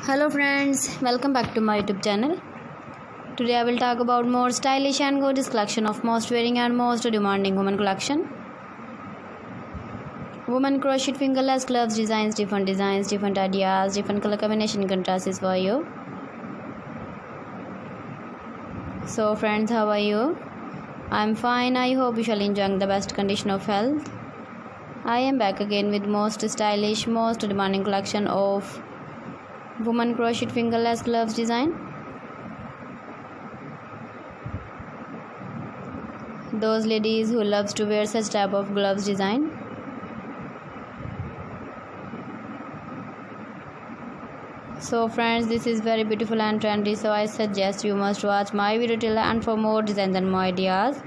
Hello friends, welcome back to my YouTube channel. Today I will talk about more stylish and gorgeous collection of most wearing and most demanding women collection. Women crocheted fingerless gloves designs, different ideas, different color combination contrasts for you. So friends, how are you? I'm fine. I hope you shall enjoy the best condition of health. I am back again with most stylish, most demanding collection of woman crocheted fingerless gloves design. Those ladies who loves to wear such type of gloves design. So friends, this is very beautiful and trendy, so I suggest you must watch my video till and for more designs and more ideas.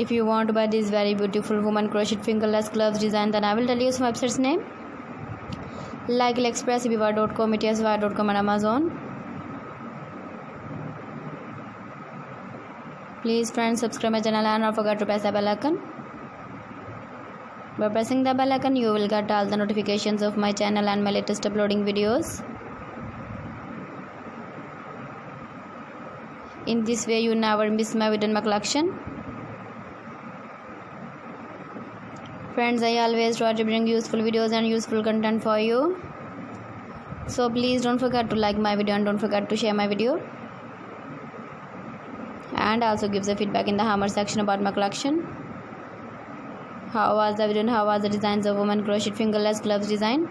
If you want to buy this very beautiful woman crocheted fingerless gloves design, then I will tell you some websites name like AliExpress, eBay.com, etsy.com and Amazon. Please friends, subscribe my channel and don't forget to press the bell icon. By pressing the bell icon, you will get all the notifications of my channel and my latest uploading videos. In this way, you never miss my video and my collection. Friends, I always try to bring useful videos and useful content for you. So please don't forget to like my video and don't forget to share my video. And also give the feedback in the hammer section about my collection. How was the video and how was the designs of woman crocheted fingerless gloves design?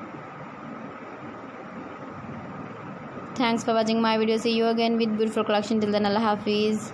Thanks for watching my video. See you again with beautiful collection. Till then, Allah Hafiz.